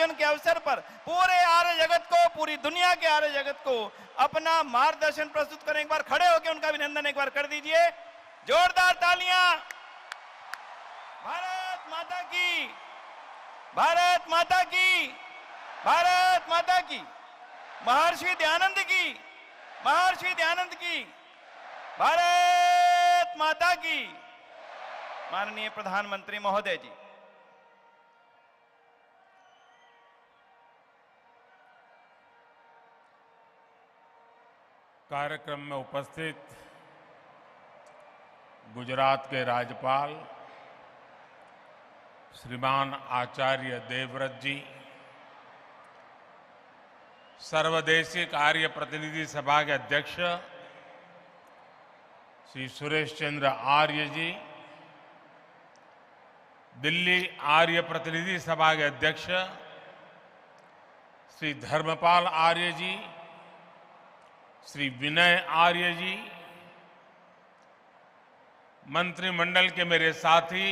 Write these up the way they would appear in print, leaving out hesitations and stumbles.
आयोजन के अवसर पर पूरे आर्य जगत को, पूरी दुनिया के आर्य जगत को अपना मार्गदर्शन प्रस्तुत करें। एक बार खड़े होकर उनका अभिनंदन एक बार कर दीजिए, जोरदार तालियां। भारत माता की, भारत माता की, भारत माता की। महर्षि दयानंद की, महर्षि दयानंद की, भारत माता की। माननीय प्रधानमंत्री महोदय जी, कार्यक्रम में उपस्थित गुजरात के राज्यपाल श्रीमान आचार्य देवव्रत जी, सर्वदेशिक आर्य प्रतिनिधि सभा के अध्यक्ष श्री सुरेश चंद्र आर्य जी, दिल्ली आर्य प्रतिनिधि सभा के अध्यक्ष श्री धर्मपाल आर्य जी, श्री विनय आर्य जी, मंत्रिमंडल के मेरे साथी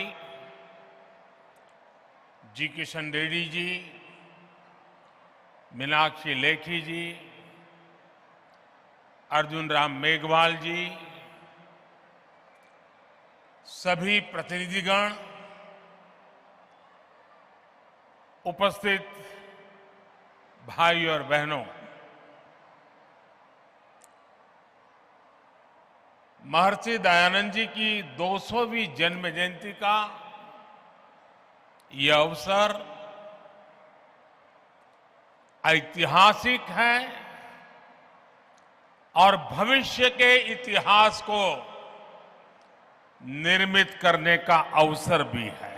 जी किशन रेड्डी जी, मीनाक्षी लेखी जी, अर्जुन राम मेघवाल जी, सभी प्रतिनिधिगण, उपस्थित भाई और बहनों, महर्षि दयानंद जी की 200वीं जन्म जयंती का यह अवसर ऐतिहासिक है और भविष्य के इतिहास को निर्मित करने का अवसर भी है।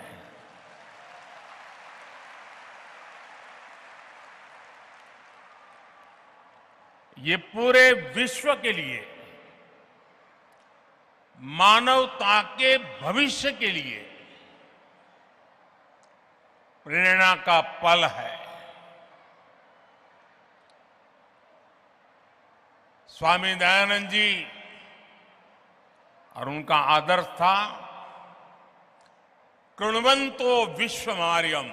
ये पूरे विश्व के लिए, मानवता के भविष्य के लिए प्रेरणा का पल है। स्वामी दयानंद जी और उनका आदर्श था कृण्वन्तो विश्वमार्यम,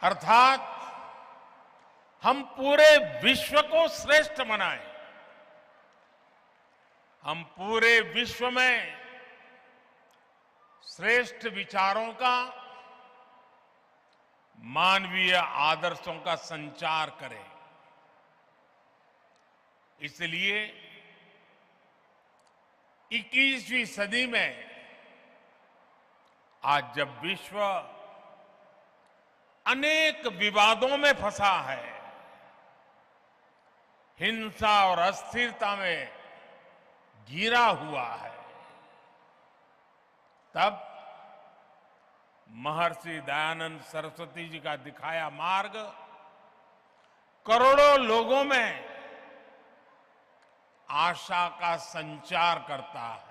अर्थात हम पूरे विश्व को श्रेष्ठ बनाएं, हम पूरे विश्व में श्रेष्ठ विचारों का, मानवीय आदर्शों का संचार करें। इसलिए 21वीं सदी में आज जब विश्व अनेक विवादों में फंसा है, हिंसा और अस्थिरता में घिरा हुआ है, तब महर्षि दयानंद सरस्वती जी का दिखाया मार्ग करोड़ों लोगों में आशा का संचार करता है।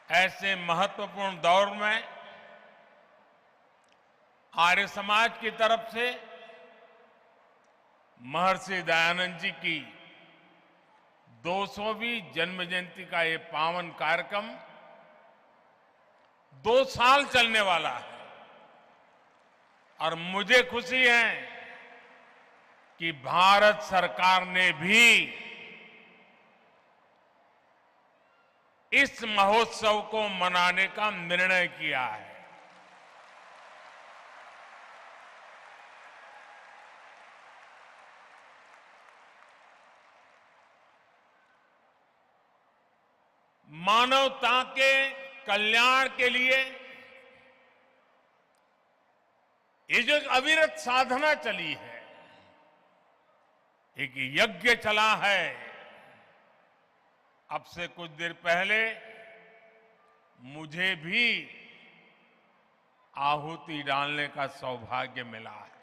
ऐसे महत्वपूर्ण दौर में आर्य समाज की तरफ से महर्षि दयानंद जी की 200वीं जन्म जयंती का ये पावन कार्यक्रम 2 साल चलने वाला है और मुझे खुशी है कि भारत सरकार ने भी इस महोत्सव को मनाने का निर्णय किया है। मानवता के कल्याण के लिए ये जो अविरत साधना चली है, एक यज्ञ चला है। अब से कुछ देर पहले मुझे भी आहुति डालने का सौभाग्य मिला है।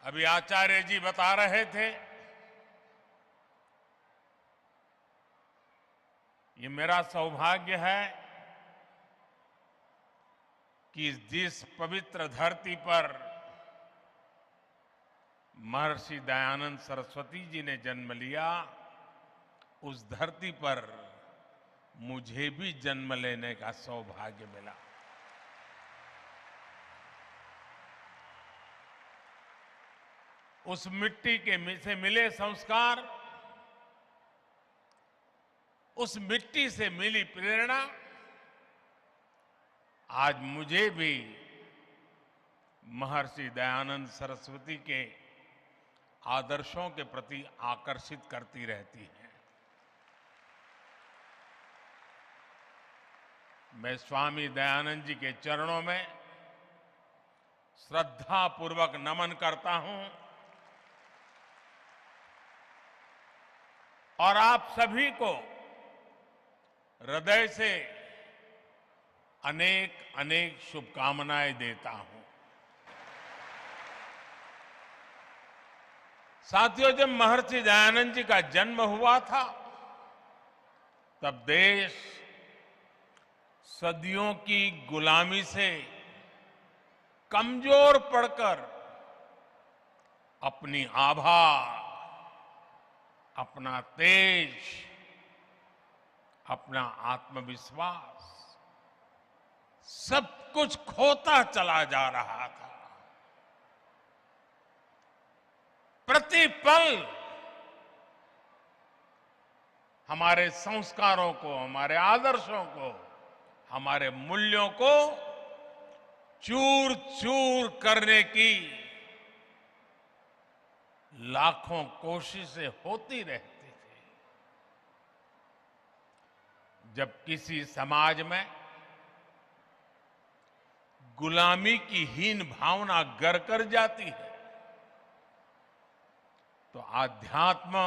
अभी आचार्य जी बता रहे थे, ये मेरा सौभाग्य है कि जिस पवित्र धरती पर महर्षि दयानंद सरस्वती जी ने जन्म लिया, उस धरती पर मुझे भी जन्म लेने का सौभाग्य मिला। उस मिट्टी के से मिले संस्कार, उस मिट्टी से मिली प्रेरणा आज मुझे भी महर्षि दयानंद सरस्वती के आदर्शों के प्रति आकर्षित करती रहती है। मैं स्वामी दयानंद जी के चरणों में श्रद्धापूर्वक नमन करता हूं और आप सभी को हृदय से अनेक अनेक शुभकामनाएं देता हूं। साथियों, जब महर्षि दयानंद जी का जन्म हुआ था तब देश सदियों की गुलामी से कमजोर पड़कर अपनी आभा, अपना तेज, अपना आत्मविश्वास सब कुछ खोता चला जा रहा था। प्रतिपल हमारे संस्कारों को, हमारे आदर्शों को, हमारे मूल्यों को चूर चूर करने की लाखों कोशिशें होती रहती थी। जब किसी समाज में गुलामी की हीन भावना गर कर जाती है तो आध्यात्म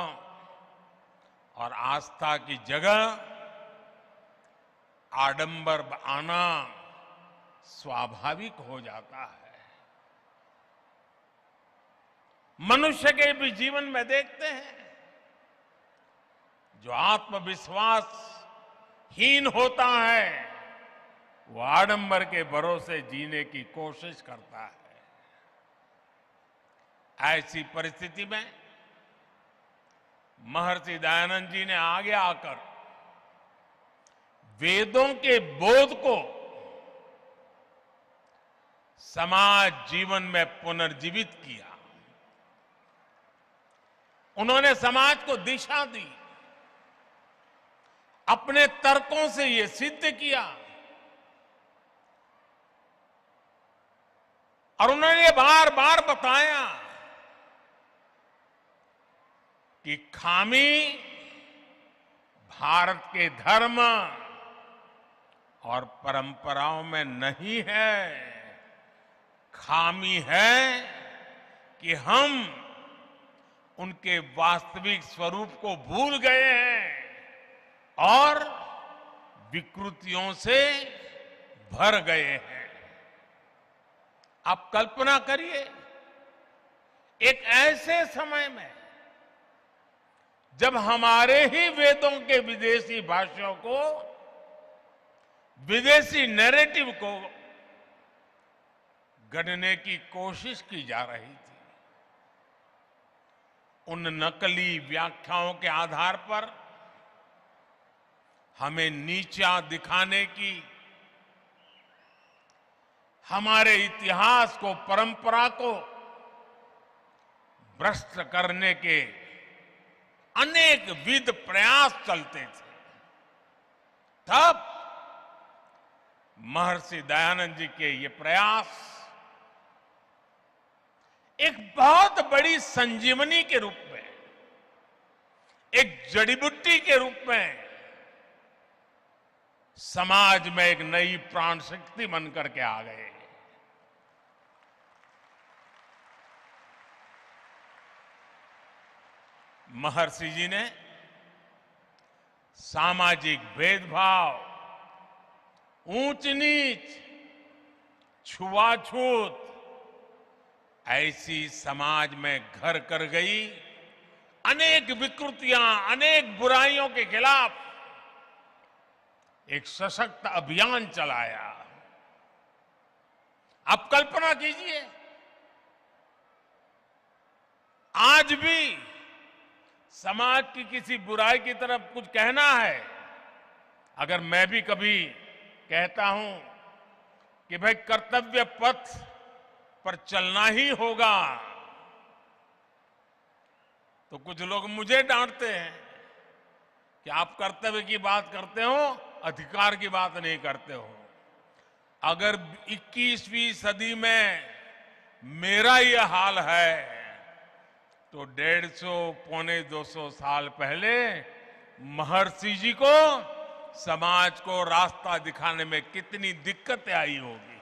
और आस्था की जगह आडंबर आना स्वाभाविक हो जाता है। मनुष्य के भी जीवन में देखते हैं, जो आत्मविश्वास हीन होता है वो आडंबर के भरोसे जीने की कोशिश करता है। ऐसी परिस्थिति में महर्षि दयानंद जी ने आगे आकर वेदों के बोध को समाज जीवन में पुनर्जीवित किया। उन्होंने समाज को दिशा दी, अपने तर्कों से यह सिद्ध किया और उन्होंने बार बार बताया कि खामी भारत के धर्म और परंपराओं में नहीं है, खामी है कि हम उनके वास्तविक स्वरूप को भूल गए हैं और विकृतियों से भर गए हैं। आप कल्पना करिए, एक ऐसे समय में जब हमारे ही वेदों के विदेशी भाषाओं को, विदेशी नैरेटिव को गढ़ने की कोशिश की जा रही थी, उन नकली व्याख्याओं के आधार पर हमें नीचा दिखाने की, हमारे इतिहास को, परंपरा को भ्रष्ट करने के अनेक विध प्रयास चलते थे। तब महर्षि दयानंद जी के ये प्रयास एक बहुत बड़ी संजीवनी के रूप में, एक जड़ी बूटी के रूप में समाज में एक नई प्राण शक्ति बनकर के आ गए। महर्षि जी ने सामाजिक भेदभाव, ऊंच नीच, छुआछूत ऐसी समाज में घर कर गई अनेक विकृतियां, अनेक बुराइयों के खिलाफ एक सशक्त अभियान चलाया। आप कल्पना कीजिए, आज भी समाज की किसी बुराई की तरफ कुछ कहना है, अगर मैं भी कभी कहता हूं कि भाई कर्तव्य पथ पर चलना ही होगा, तो कुछ लोग मुझे डांटते हैं कि आप कर्तव्य की बात करते हो, अधिकार की बात नहीं करते हो। अगर 21वीं सदी में मेरा यह हाल है, तो 150 पौने 200 साल पहले महर्षि जी को समाज को रास्ता दिखाने में कितनी दिक्कतें आई होगी।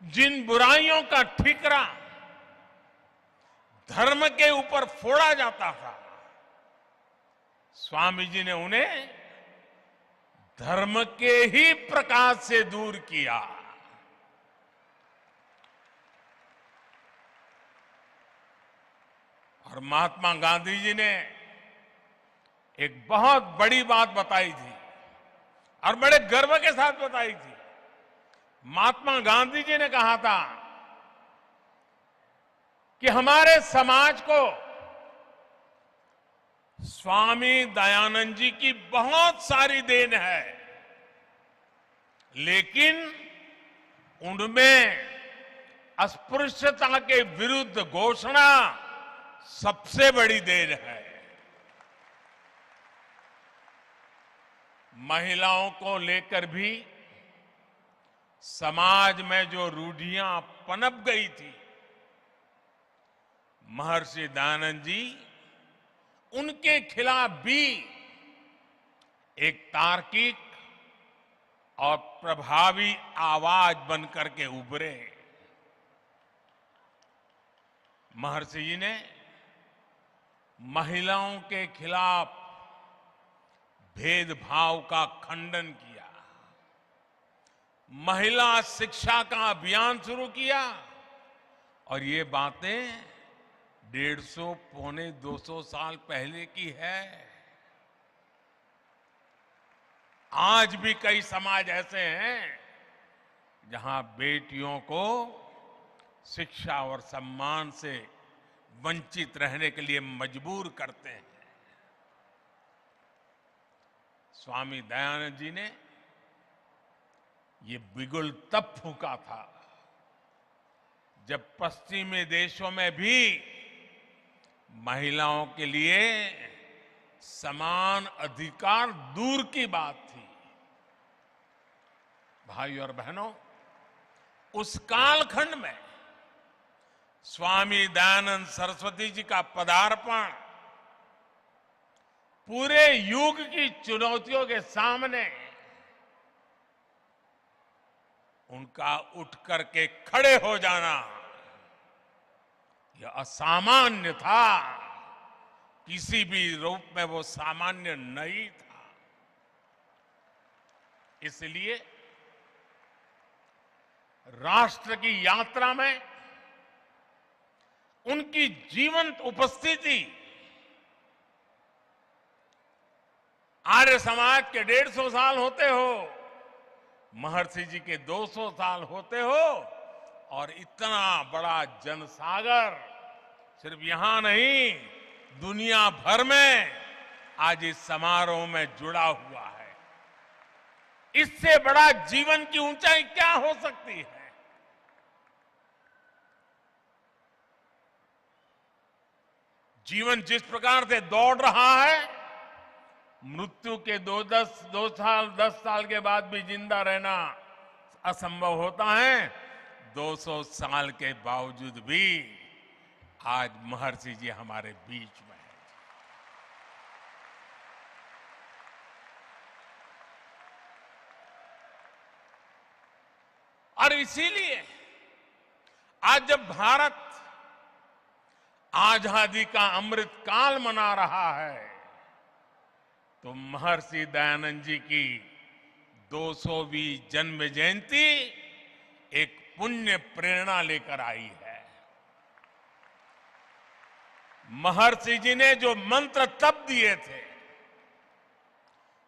जिन बुराइयों का ठीकरा धर्म के ऊपर फोड़ा जाता था, स्वामी जी ने उन्हें धर्म के ही प्रकाश से दूर किया। और महात्मा गांधी जी ने एक बहुत बड़ी बात बताई थी और बड़े गर्व के साथ बताई थी। महात्मा गांधी जी ने कहा था कि हमारे समाज को स्वामी दयानंद जी की बहुत सारी देन है, लेकिन उनमें अस्पृश्यता के विरुद्ध घोषणा सबसे बड़ी देन है। महिलाओं को लेकर भी समाज में जो रूढ़ियां पनप गई थी, महर्षि दयानंद जी उनके खिलाफ भी एक तार्किक और प्रभावी आवाज बनकर के उभरे। महर्षि जी ने महिलाओं के खिलाफ भेदभाव का खंडन किया, महिला शिक्षा का अभियान शुरू किया, और ये बातें 150 पौने 200 साल पहले की है। आज भी कई समाज ऐसे हैं जहां बेटियों को शिक्षा और सम्मान से वंचित रहने के लिए मजबूर करते हैं। स्वामी दयानंद जी ने ये बिगुल तब फूंका था जब पश्चिमी देशों में भी महिलाओं के लिए समान अधिकार दूर की बात थी। भाई और बहनों, उस कालखंड में स्वामी दयानंद सरस्वती जी का पदार्पण पूरे युग की चुनौतियों के सामने उनका उठ करके खड़े हो जाना यह असामान्य था। किसी भी रूप में वो सामान्य नहीं था। इसलिए राष्ट्र की यात्रा में उनकी जीवंत उपस्थिति, आर्य समाज के 150 साल होते हो, महर्षि जी के 200 साल होते हो, और इतना बड़ा जनसागर सिर्फ यहां नहीं, दुनिया भर में आज इस समारोह में जुड़ा हुआ है। इससे बड़ा जीवन की ऊंचाई क्या हो सकती है? जीवन जिस प्रकार से दौड़ रहा है, मृत्यु के 10 साल के बाद भी जिंदा रहना असंभव होता है। 200 साल के बावजूद भी आज महर्षि जी हमारे बीच में हैं। और इसीलिए आज जब भारत आजादी का अमृत काल मना रहा है, तो महर्षि दयानंद जी की 200वीं जन्म जयंती एक पुण्य प्रेरणा लेकर आई है। महर्षि जी ने जो मंत्र तब दिए थे,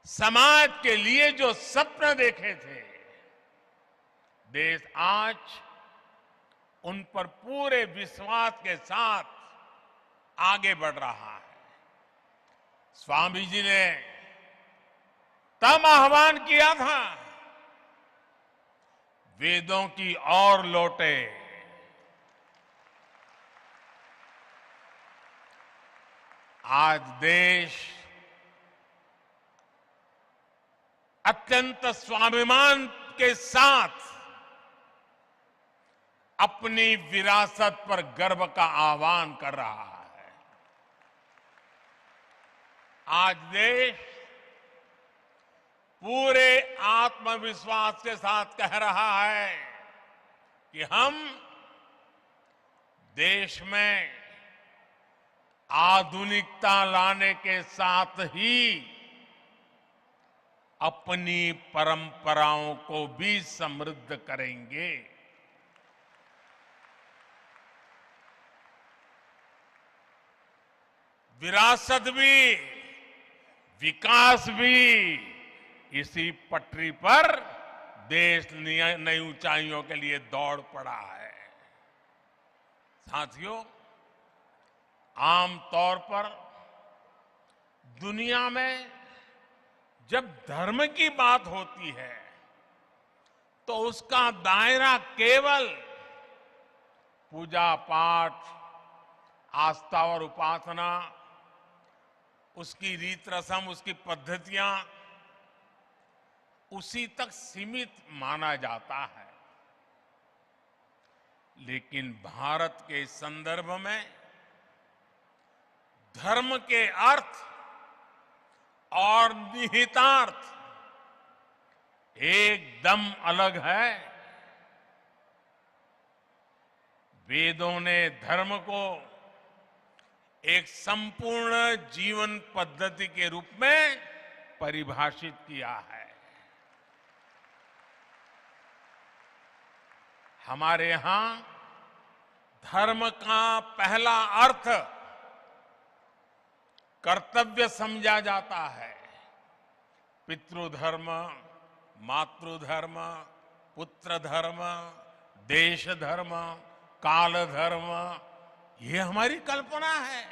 समाज के लिए जो सपने देखे थे, देश आज उन पर पूरे विश्वास के साथ आगे बढ़ रहा है। स्वामी जी ने तब आह्वान किया था, वेदों की ओर लौटे। आज देश अत्यंत स्वाभिमान के साथ अपनी विरासत पर गर्व का आह्वान कर रहा है। आज देश पूरे आत्मविश्वास के साथ कह रहा है कि हम देश में आधुनिकता लाने के साथ ही अपनी परंपराओं को भी समृद्ध करेंगे। विरासत भी, विकास भी, इसी पटरी पर देश नई ऊंचाइयों के लिए दौड़ पड़ा है। साथियों, आमतौर पर दुनिया में जब धर्म की बात होती है तो उसका दायरा केवल पूजा पाठ, आस्था और उपासना, उसकी रीत रस्म, उसकी पद्धतियां, उसी तक सीमित माना जाता है। लेकिन भारत के संदर्भ में धर्म के अर्थ और निहितार्थ एकदम अलग है। वेदों ने धर्म को एक संपूर्ण जीवन पद्धति के रूप में परिभाषित किया है। हमारे यहां धर्म का पहला अर्थ कर्तव्य समझा जाता है। पितृधर्म, मातृधर्म, पुत्र धर्म, देश धर्म, काल धर्म, ये हमारी कल्पना है।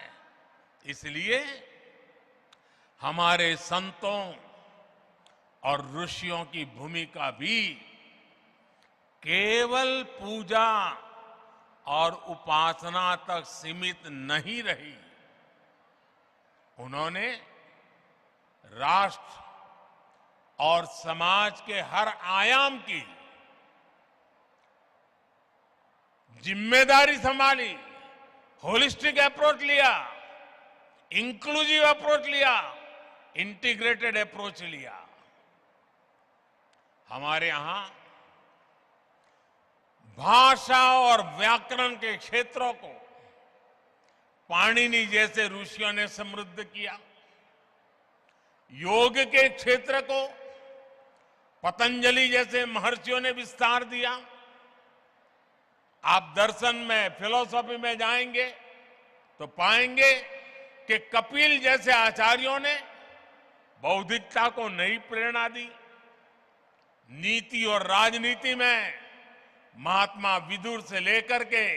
इसलिए हमारे संतों और ऋषियों की भूमिका भी केवल पूजा और उपासना तक सीमित नहीं रही। उन्होंने राष्ट्र और समाज के हर आयाम की जिम्मेदारी संभाली, होलिस्टिक अप्रोच लिया, इंक्लूसिव अप्रोच लिया, इंटीग्रेटेड अप्रोच लिया। हमारे यहां भाषा और व्याकरण के क्षेत्रों को पाणिनि जैसे ऋषियों ने समृद्ध किया। योग के क्षेत्र को पतंजलि जैसे महर्षियों ने विस्तार दिया। आप दर्शन में, फिलॉसफी में जाएंगे तो पाएंगे कि कपिल जैसे आचार्यों ने बौद्धिकता को नई प्रेरणा दी। नीति और राजनीति में महात्मा विदुर से लेकर के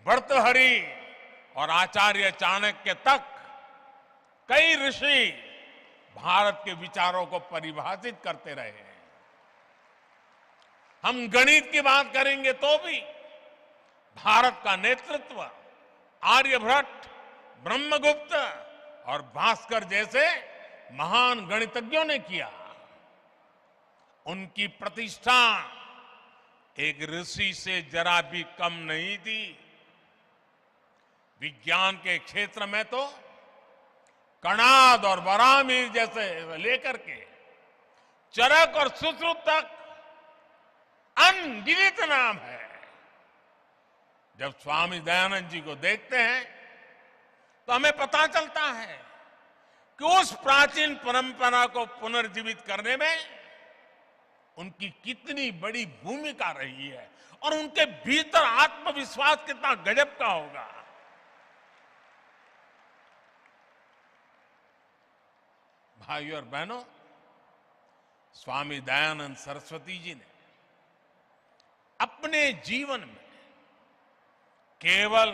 भर्तृहरि और आचार्य चाणक्य तक कई ऋषि भारत के विचारों को परिभाषित करते रहे हैं। हम गणित की बात करेंगे तो भी भारत का नेतृत्व आर्यभट्ट, ब्रह्मगुप्त और भास्कर जैसे महान गणितज्ञों ने किया। उनकी प्रतिष्ठा एक ऋषि से जरा भी कम नहीं थी। विज्ञान के क्षेत्र में तो कणाद और बरामीर जैसे लेकर के चरक और सुश्रुत तक अनगिनत नाम है। जब स्वामी दयानंद जी को देखते हैं तो हमें पता चलता है कि उस प्राचीन परंपरा को पुनर्जीवित करने में उनकी कितनी बड़ी भूमिका रही है और उनके भीतर आत्मविश्वास कितना गजब का होगा। भाइयों और बहनों, स्वामी दयानंद सरस्वती जी ने अपने जीवन में केवल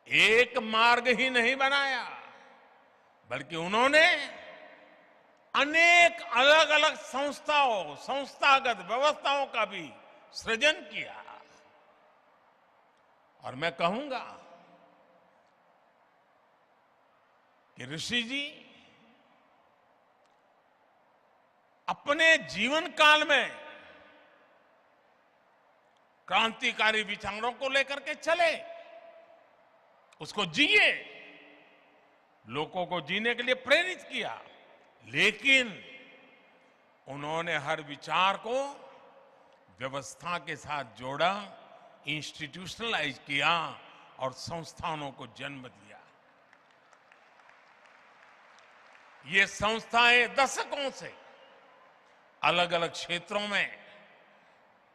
एक मार्ग ही नहीं बनाया, बल्कि उन्होंने अनेक अलग अलग संस्थाओं, संस्थागत व्यवस्थाओं का भी सृजन किया। और मैं कहूंगा कि ऋषि जी अपने जीवन काल में क्रांतिकारी विचारों को लेकर के चले, उसको जिए, लोगों को जीने के लिए प्रेरित किया, लेकिन उन्होंने हर विचार को व्यवस्था के साथ जोड़ा, इंस्टीट्यूशनलाइज किया और संस्थानों को जन्म दिया। ये संस्थाएं दशकों से अलग अलग क्षेत्रों में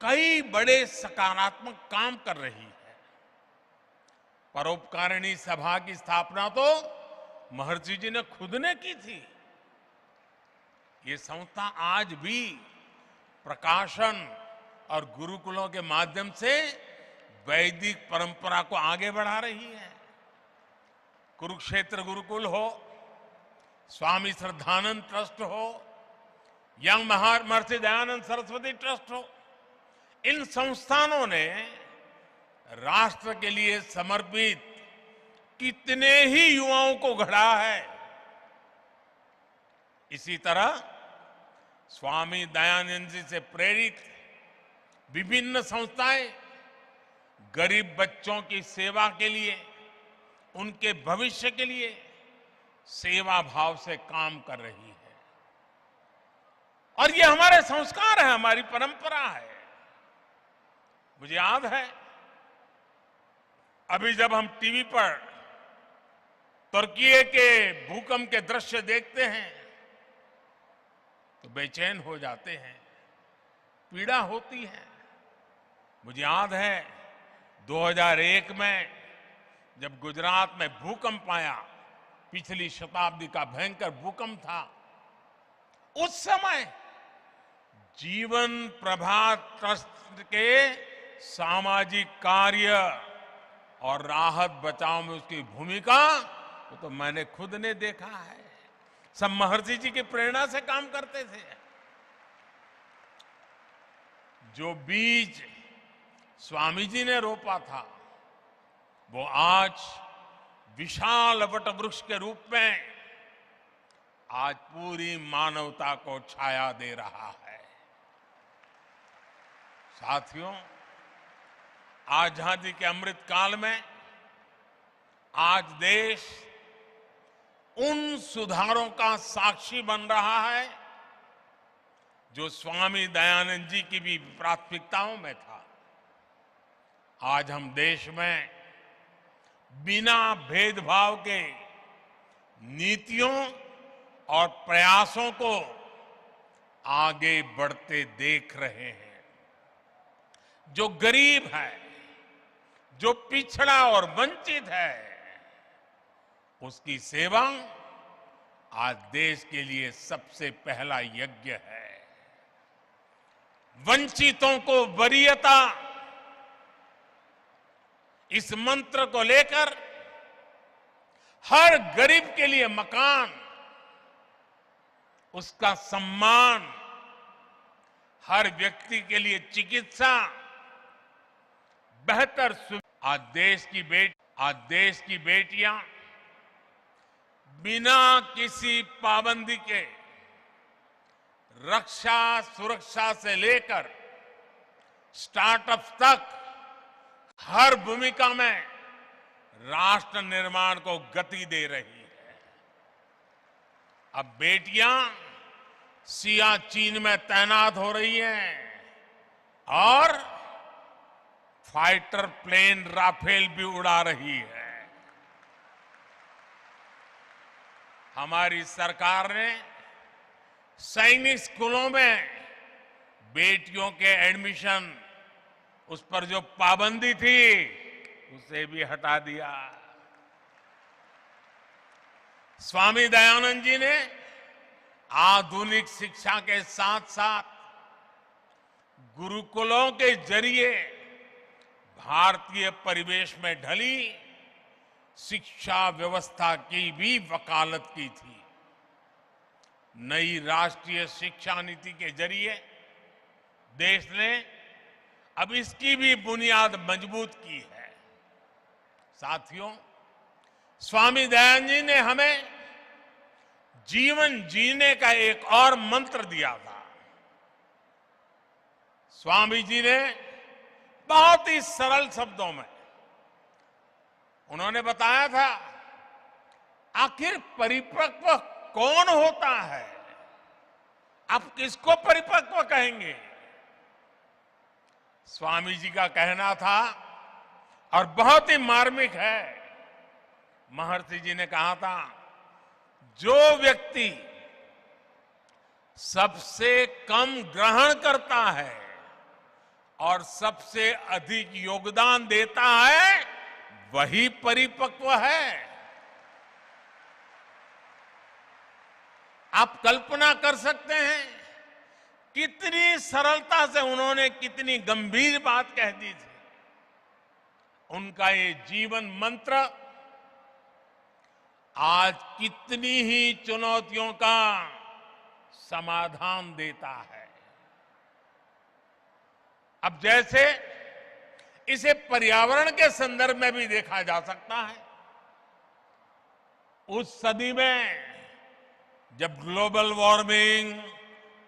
कई बड़े सकारात्मक काम कर रही है। परोपकारिणी सभा की स्थापना तो महर्षि जी ने खुद ने की थी। ये संस्था आज भी प्रकाशन और गुरुकुलों के माध्यम से वैदिक परंपरा को आगे बढ़ा रही है। कुरुक्षेत्र गुरुकुल हो, स्वामी श्रद्धानंद ट्रस्ट हो, यंग महर्षि दयानंद सरस्वती ट्रस्ट हो, इन संस्थानों ने राष्ट्र के लिए समर्पित कितने ही युवाओं को गढ़ा है। इसी तरह स्वामी दयानंद जी से प्रेरित विभिन्न संस्थाएं गरीब बच्चों की सेवा के लिए, उनके भविष्य के लिए सेवा भाव से काम कर रही है। और ये हमारे संस्कार है, हमारी परंपरा है। मुझे याद है, अभी जब हम टीवी पर तुर्की के भूकंप के दृश्य देखते हैं तो बेचैन हो जाते हैं, पीड़ा होती है। मुझे याद है 2001 में जब गुजरात में भूकंप आया, पिछली शताब्दी का भयंकर भूकंप था, उस समय जीवन प्रभा ट्रस्ट के सामाजिक कार्य और राहत बचाव में उसकी भूमिका वो तो मैंने खुद ने देखा है। सब महर्षि जी की प्रेरणा से काम करते थे। जो बीज स्वामी जी ने रोपा था वो आज विशाल वट वृक्ष के रूप में आज पूरी मानवता को छाया दे रहा है। साथियों, आजादी के अमृत काल में आज देश उन सुधारों का साक्षी बन रहा है जो स्वामी दयानंद जी की भी प्राथमिकताओं में था। आज हम देश में बिना भेदभाव के नीतियों और प्रयासों को आगे बढ़ते देख रहे हैं। जो गरीब है, जो पिछड़ा और वंचित है, उसकी सेवा आज देश के लिए सबसे पहला यज्ञ है। वंचितों को वरीयता, इस मंत्र को लेकर हर गरीब के लिए मकान, उसका सम्मान, हर व्यक्ति के लिए चिकित्सा, बेहतर आज देश की बेटियां बिना किसी पाबंदी के रक्षा सुरक्षा से लेकर स्टार्टअप तक हर भूमिका में राष्ट्र निर्माण को गति दे रही है। अब बेटियां सियाचिन में तैनात हो रही हैं और फाइटर प्लेन राफेल भी उड़ा रही है। हमारी सरकार ने सैनिक स्कूलों में बेटियों के एडमिशन, उस पर जो पाबंदी थी उसे भी हटा दिया। स्वामी दयानंद जी ने आधुनिक शिक्षा के साथ साथ गुरुकुलों के जरिए भारतीय परिवेश में ढली शिक्षा व्यवस्था की भी वकालत की थी। नई राष्ट्रीय शिक्षा नीति के जरिए देश ने अब इसकी भी बुनियाद मजबूत की है। साथियों, स्वामी दयानंद जी ने हमें जीवन जीने का एक और मंत्र दिया था। स्वामी जी ने बहुत ही सरल शब्दों में उन्होंने बताया था, आखिर परिपक्व कौन होता है? आप किसको परिपक्व कहेंगे? स्वामी जी का कहना था, और बहुत ही मार्मिक है, महर्षि जी ने कहा था, जो व्यक्ति सबसे कम ग्रहण करता है और सबसे अधिक योगदान देता है, वही परिपक्व है। आप कल्पना कर सकते हैं कितनी सरलता से उन्होंने कितनी गंभीर बात कह दी थी। उनका ये जीवन मंत्र आज कितनी ही चुनौतियों का समाधान देता है। अब जैसे इसे पर्यावरण के संदर्भ में भी देखा जा सकता है। उस सदी में जब ग्लोबल वार्मिंग,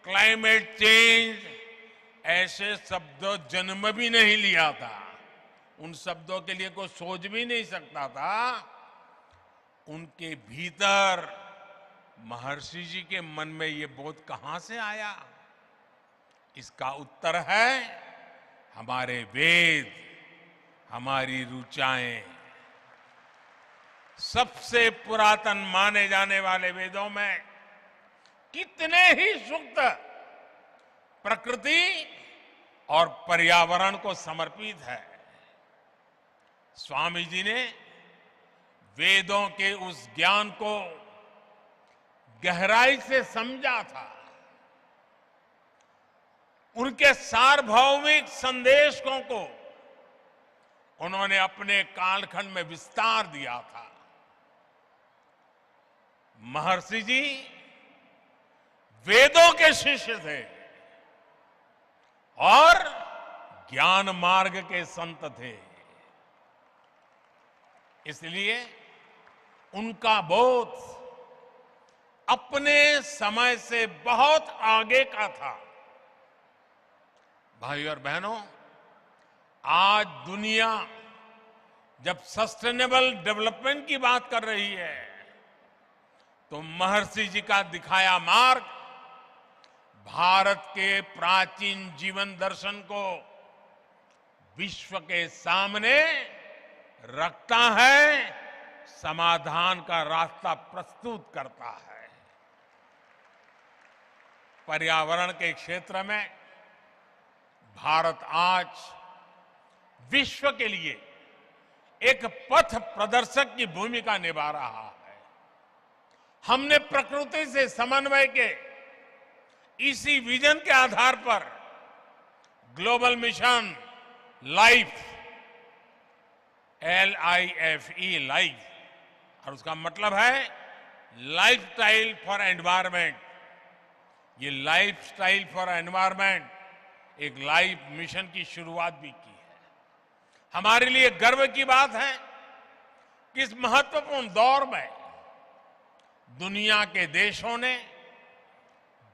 क्लाइमेट चेंज ऐसे शब्द जन्म भी नहीं लिया था, उन शब्दों के लिए कोई सोच भी नहीं सकता था, उनके भीतर महर्षि जी के मन में ये बोध कहां से आया? इसका उत्तर है हमारे वेद, हमारी ऋचाएं। सबसे पुरातन माने जाने वाले वेदों में कितने ही सूक्त प्रकृति और पर्यावरण को समर्पित है। स्वामी जी ने वेदों के उस ज्ञान को गहराई से समझा था। उनके सार्वभौमिक संदेशों को उन्होंने अपने कालखंड में विस्तार दिया था। महर्षि जी वेदों के शिष्य थे और ज्ञान मार्ग के संत थे। इसलिए उनका बोध अपने समय से बहुत आगे का था। भाई और बहनों, आज दुनिया जब सस्टेनेबल डेवलपमेंट की बात कर रही है, तो महर्षि जी का दिखाया मार्ग भारत के प्राचीन जीवन दर्शन को विश्व के सामने रखता है, समाधान का रास्ता प्रस्तुत करता है। पर्यावरण के क्षेत्र में भारत आज विश्व के लिए एक पथ प्रदर्शक की भूमिका निभा रहा है। हमने प्रकृति से समन्वय के इसी विजन के आधार पर global mission life, LIFE, life, और उसका मतलब है लाइफस्टाइल फॉर एनवायरमेंट। ये लाइफस्टाइल फॉर एनवायरमेंट एक लाइफ मिशन की शुरुआत भी की है। हमारे लिए गर्व की बात है कि इस महत्वपूर्ण दौर में दुनिया के देशों ने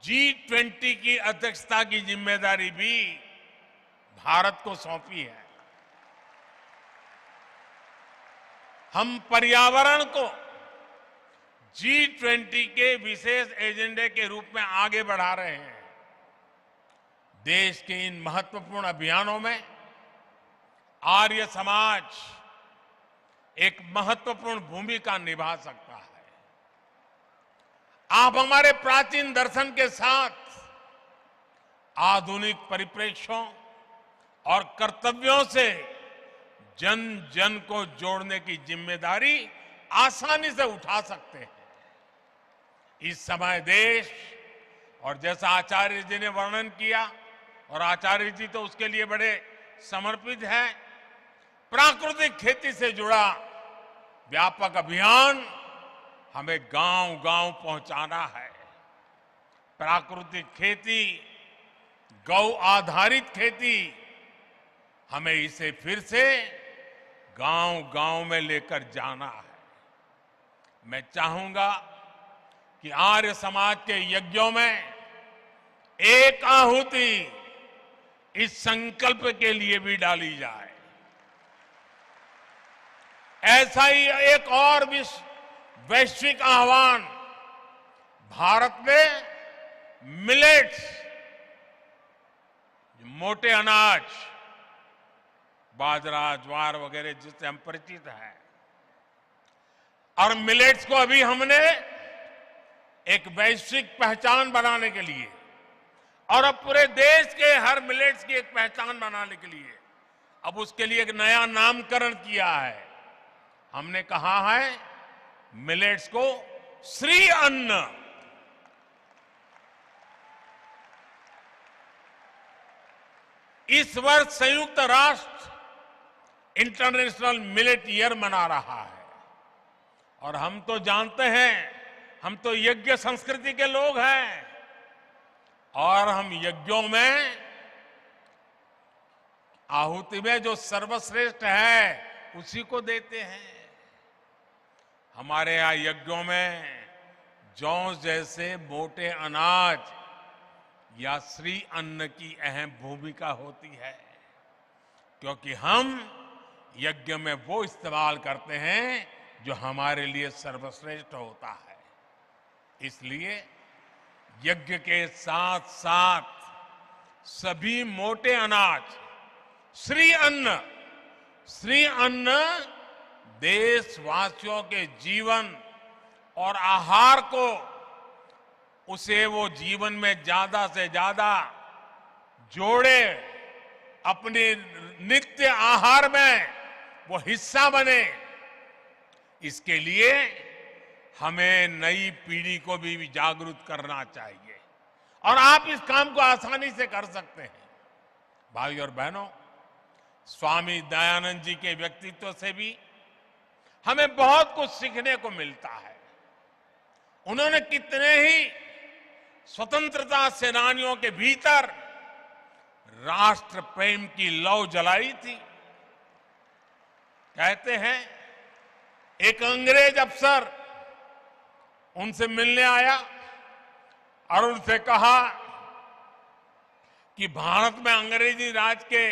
G20 की अध्यक्षता की जिम्मेदारी भी भारत को सौंपी है। हम पर्यावरण को G20 के विशेष एजेंडे के रूप में आगे बढ़ा रहे हैं। देश के इन महत्वपूर्ण अभियानों में आर्य समाज एक महत्वपूर्ण भूमिका निभा सकता है। आप हमारे प्राचीन दर्शन के साथ आधुनिक परिप्रेक्ष्यों और कर्तव्यों से जन जन को जोड़ने की जिम्मेदारी आसानी से उठा सकते हैं। इस समय देश, और जैसा आचार्य जी ने वर्णन किया, और आचार्य जी तो उसके लिए बड़े समर्पित हैं। प्राकृतिक खेती से जुड़ा व्यापक अभियान हमें गांव-गांव पहुंचाना है। प्राकृतिक खेती, गौ आधारित खेती, हमें इसे फिर से गांव-गांव में लेकर जाना है। मैं चाहूंगा कि आर्य समाज के यज्ञों में एक आहुति इस संकल्प के लिए भी डाली जाए। ऐसा ही एक और वैश्विक आह्वान भारत में मिलेट्स, मोटे अनाज, बाजरा, ज्वार वगैरह जिससे हम परिचित हैं, और मिलेट्स को अभी हमने एक वैश्विक पहचान बनाने के लिए और अब पूरे देश के हर मिलेट्स की एक पहचान बनाने के लिए अब उसके लिए एक नया नामकरण किया है। हमने कहा है मिलेट्स को श्री अन्न। इस वर्ष संयुक्त राष्ट्र इंटरनेशनल मिलेट ईयर मना रहा है और हम तो जानते हैं, हम तो यज्ञ संस्कृति के लोग हैं और हम यज्ञों में आहुति में जो सर्वश्रेष्ठ है उसी को देते हैं। हमारे यहां यज्ञों में जौ जैसे मोटे अनाज या श्री अन्न की अहम भूमिका होती है, क्योंकि हम यज्ञ में वो इस्तेमाल करते हैं जो हमारे लिए सर्वश्रेष्ठ होता है। इसलिए यज्ञ के साथ साथ सभी मोटे अनाज, श्री अन्न देशवासियों के जीवन और आहार को, उसे वो जीवन में ज्यादा से ज्यादा जोड़े, अपने नित्य आहार में वो हिस्सा बने। इसके लिए हमें नई पीढ़ी को भी जागरूक करना चाहिए और आप इस काम को आसानी से कर सकते हैं। भाई और बहनों, स्वामी दयानंद जी के व्यक्तित्व से भी हमें बहुत कुछ सीखने को मिलता है। उन्होंने कितने ही स्वतंत्रता सेनानियों के भीतर राष्ट्र प्रेम की लौ जलाई थी। कहते हैं एक अंग्रेज अफसर उनसे मिलने आया और उनसे कहा कि भारत में अंग्रेजी राज के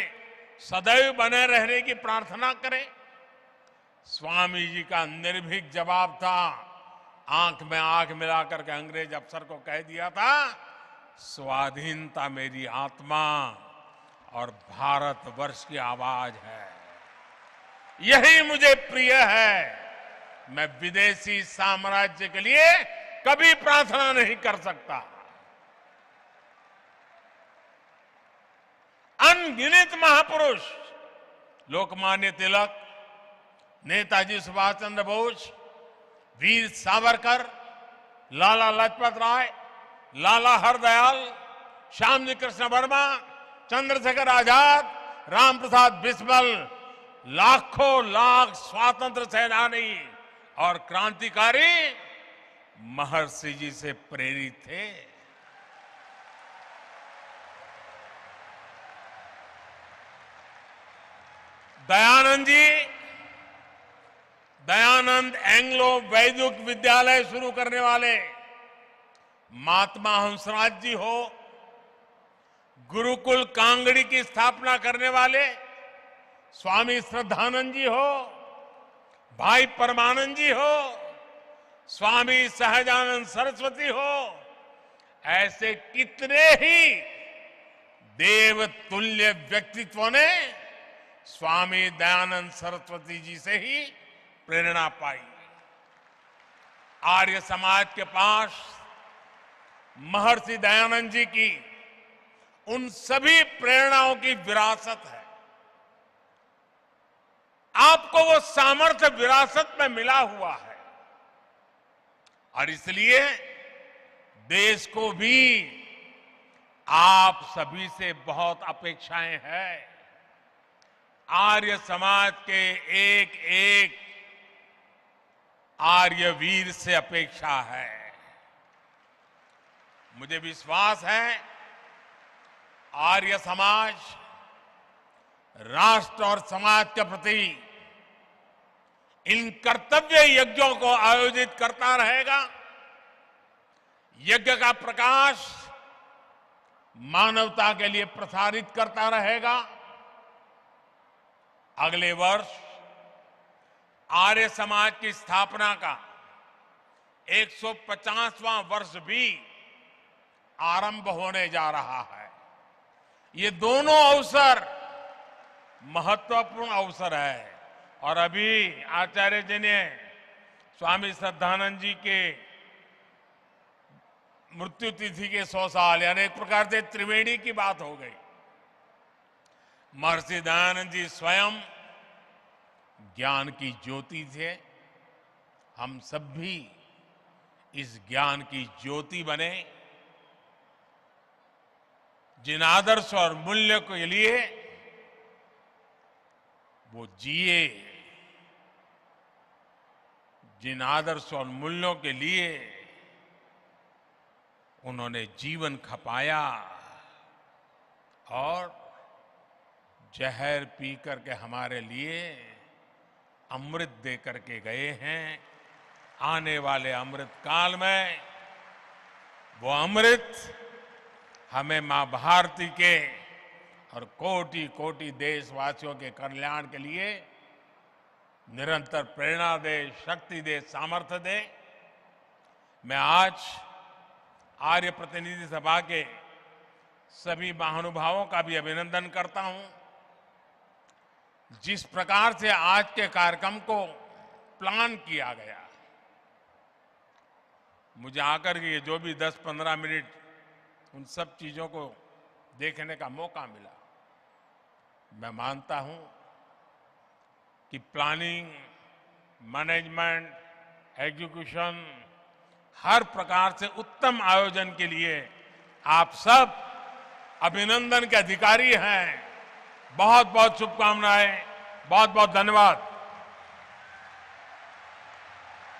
सदैव बने रहने की प्रार्थना करें। स्वामी जी का निर्भीक जवाब था, आंख में आंख मिलाकर के अंग्रेज अफसर को कह दिया था, स्वाधीनता मेरी आत्मा और भारतवर्ष की आवाज है, यही मुझे प्रिय है। मैं विदेशी साम्राज्य के लिए कभी प्रार्थना नहीं कर सकता। अनगिनत महापुरुष लोकमान्य तिलक, नेताजी सुभाष चंद्र बोस, वीर सावरकर, लाला लाजपत राय, लाला हरदयाल, श्यामजी कृष्ण वर्मा, चंद्रशेखर आजाद, राम प्रसाद बिस्मिल, लाखों लाख स्वातंत्र सेनानी और क्रांतिकारी महर्षि जी से प्रेरित थे। दयानंद एंग्लो वैदिक विद्यालय शुरू करने वाले महात्मा हंसराज जी हो, गुरुकुल कांगड़ी की स्थापना करने वाले स्वामी श्रद्धानंद जी हो, भाई परमानंद जी हो, स्वामी सहजानंद सरस्वती हो, ऐसे कितने ही देवतुल्य व्यक्तित्वों ने स्वामी दयानंद सरस्वती जी से ही प्रेरणा पाई। आर्य समाज के पास महर्षि दयानंद जी की उन सभी प्रेरणाओं की विरासत है। आपको वो सामर्थ्य विरासत में मिला हुआ है और इसलिए देश को भी आप सभी से बहुत अपेक्षाएं हैं। आर्य समाज के एक एक आर्य वीर से अपेक्षा है। मुझे विश्वास है आर्य समाज राष्ट्र और समाज के प्रति इन कर्तव्य यज्ञों को आयोजित करता रहेगा। यज्ञ का प्रकाश मानवता के लिए प्रसारित करता रहेगा। अगले वर्ष आर्य समाज की स्थापना का 150वां वर्ष भी आरंभ होने जा रहा है। ये दोनों अवसर महत्वपूर्ण अवसर है। और अभी आचार्य जी ने स्वामी श्रद्धानंद जी के मृत्यु तिथि के 100 साल यानी एक प्रकार से त्रिवेणी की बात हो गई। महर्षि दयानंद जी स्वयं ज्ञान की ज्योति थे। हम सब भी इस ज्ञान की ज्योति बने। जिन आदर्श और मूल्य के लिए वो जिए, जिन आदर्श और मूल्यों के लिए उन्होंने जीवन खपाया और जहर पी करके हमारे लिए अमृत दे करके गए हैं। आने वाले अमृत काल में वो अमृत हमें मां भारती के और कोटि कोटि देशवासियों के कल्याण के लिए निरंतर प्रेरणा दे, शक्ति दे, सामर्थ्य दे। मैं आज आर्य प्रतिनिधि सभा के सभी महानुभावों का भी अभिनंदन करता हूं। जिस प्रकार से आज के कार्यक्रम को प्लान किया गया, मुझे आकर के जो भी 10-15 मिनट उन सब चीजों को देखने का मौका मिला, मैं मानता हूं कि प्लानिंग, मैनेजमेंट, एग्जीक्यूशन हर प्रकार से उत्तम आयोजन के लिए आप सब अभिनंदन के अधिकारी हैं। बहुत बहुत शुभकामनाएं, बहुत बहुत धन्यवाद।